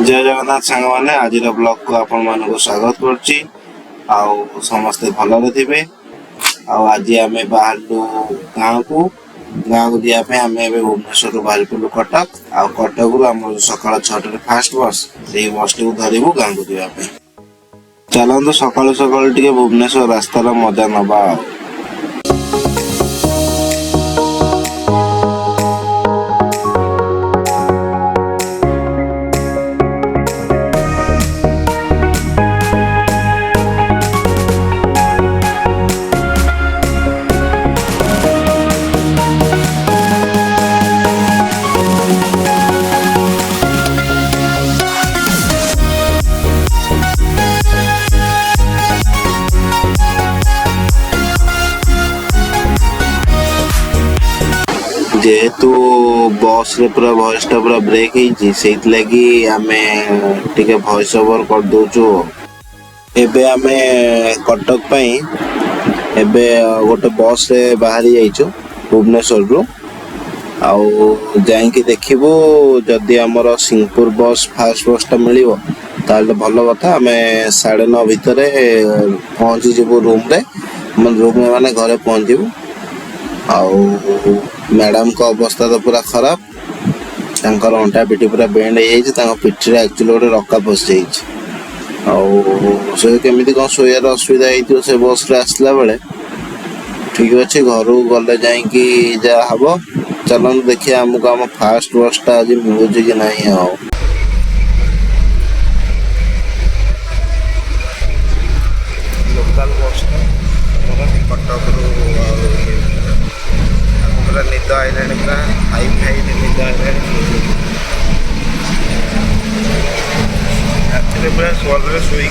जय जगन्नाथ सांग मैंने आज ब्लॉग को आपण मानक स्वागत करुच्ची समस्ते भलरे थे। आज आम बाहर गाँव को जावाई आम भुवनेश्वर बाहर पड़ू कटक कटक रु आम सका 6 फास्ट बस से बस टी धरबू गाँव को जावाई। चलतु सकालू सकालू टे भुवनेश्वर रास्तार मजा नवा। जेहेतु बस रे पूरा वॉइस टा पूरा ब्रेक लगी आमे टिके वॉइस ओवर कर दोचो। एबे आमे कटक पई एबे गोटे बस रे बाहरी जाइचो भुवनेश्वर रु जाइकी देखिबो जदि हमर सिंहपुर बस फास्ट बस टा मिलिबो ताले भलो कथा। आमे 9:30 भितरे पहुंची जेबो रूम रे माने घरे पहुंचीबो। मैडम को अवस्था तो पूरा खराब अंटा पिटी पूरा बेंड हो पिठी एक्चुअली गोटे रका फस जामी कौन शोयार असुविधा हो से बस रे आसला बेले ठीक अच्छे घर गले जा हम। चलते देखिए आमको आम फास्ट बस टा आज मिलूँ कि नहीं। लोकल बस कटक निद आईला पूरा खाई खाई निद आईला राति पूरा स्वर शुई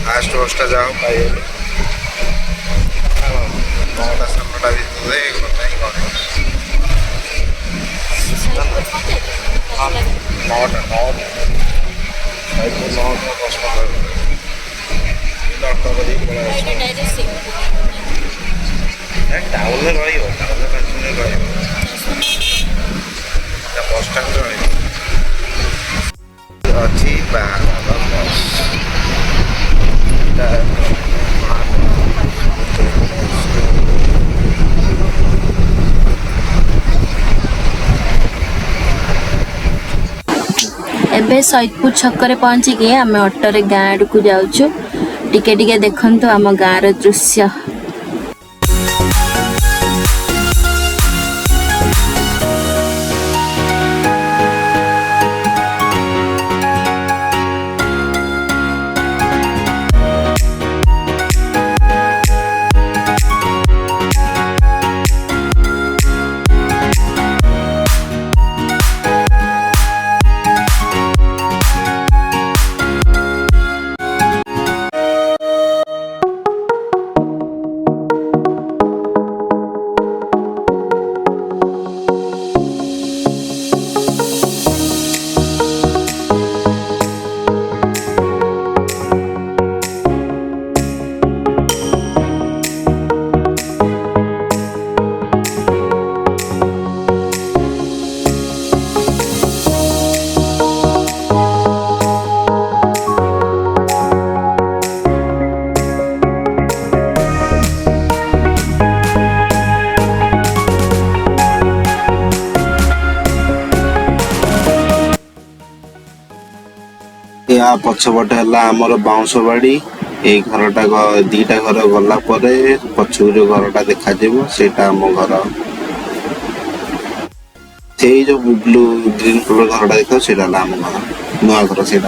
फास्ट बसटा जाओ पाई 9टा 9:30 टाउन में रही बस स्टाण्ड अच्छी एबे सैदपुर छक्कर पहुँचिकी आम ऑटो गाँव को जाऊँ। टिके टिके देखंतु आम गाँव दृश्य। या पछपटे है आमर बाउंस बाड़ी ये घरटा दीटा घर गला पछू जो घरटा देखा सेटा आम घर से जो ब्लू ग्रीन कलर घरटा देख सेटा आम घर नुआ घर से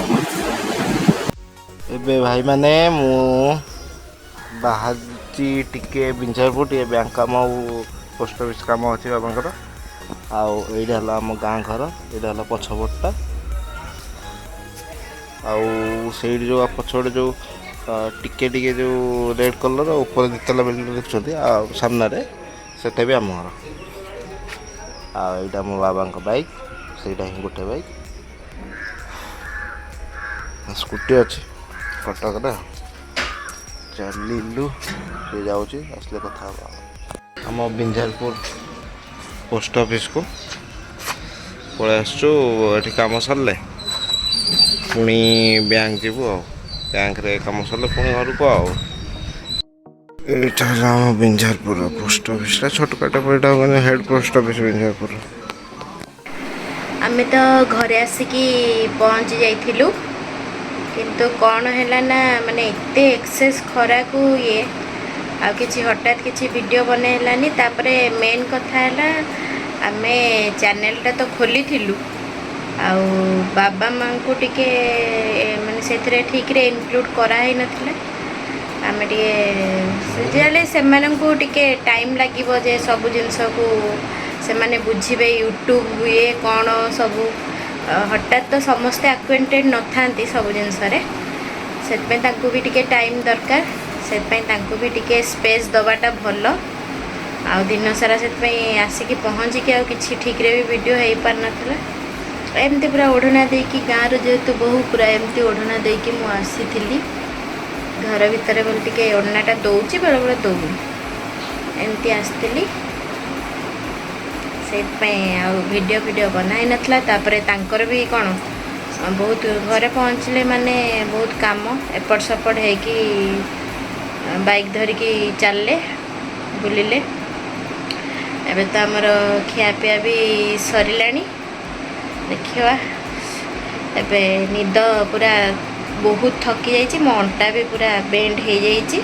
भाई माने मु बाहर टिके बिंझारपुर टे बैंक काम पोस्ट ऑफिस काम अच्छे बाबांकर आईटा आम गाँ घर यहाँ पछपटा से जो पछपटे जो टिके टिके जो रेड कलर ऊपर दितला बिल्डिंग देखते सामने से भी आम घर आईटा मो बाबा बाइक से गोटे बाइक स्कूटी अच्छे कटक चलू सी जाऊँगी आसले कथा आम बिंझारपुर पोस्ट ऑफिस को पळै आसछु एठी काम सरले पुणी बैंक जीवु आ बैंक रे काम सरले पुणी घर को आ एटा राम बिंझारपुर पोस्ट ऑफिस रा छोटकाटा पड़ेटा हेड पोस्ट ऑफिस बिंझारपुर आमे तो घरे आसिकी पहुँची जाइथिलु किंतु कौन है ना माने एते एक्सेस खरा को ये आ किछि हठात किछि वीडियो बनेलानी तापरे मेन कथा है आमे चैनल तो खोली थिलु आ बाबा माँ को टिके माने से ठीक रे इंक्लूड करा ही नथिला आमे टिके से को टिके टाइम लागिबो जे सब जिंस को से माने बुझिबे यूट्यूब ये कौन सब हठात तो समस्ते आक्वेंटेड न थांती सब जिनस से भी टिके टाइम दरकार से भी टिके स्पेस दबाटा भल आ दिन सारा से आसिकी पहुँचिकी आ कि ठीक रे भी वीडियो हो पार नाला एमती पूरा ओढ़ना देकी गाँव जेहेतु बहु पूरा एमती ओढ़ना देकी मु आसी घर भितर बोल टिके ओढ़नाटा दौची बेले बेले दौनी एमती आसती से वीडियो बनाई नथला तापरे तांकर भी कौन बहुत घरे पहुँचले माने बहुत काम एपट सपट है कि बाइक धरिकी चलले बुलिले एबे तो आमर खियापिया भी सरिलानी देखिवा एबे निद पूरा बहुत थकी जाइए मो अंटा भी पूरा बेंड हो जाइए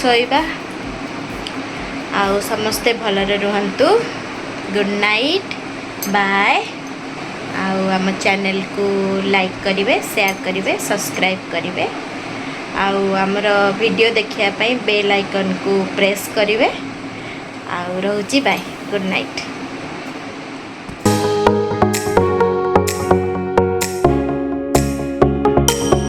शोइबा आउ समस्ते भलरे रुहंतु गुड नाइट बाय आउ आम चैनल को लाइक करिवे शेयर करिवे सब्सक्राइब करिवे आउ आमर वीडियो देखिया पई बेल आइकन को प्रेस करिवे आउ रहउची बाय गुड नाइट।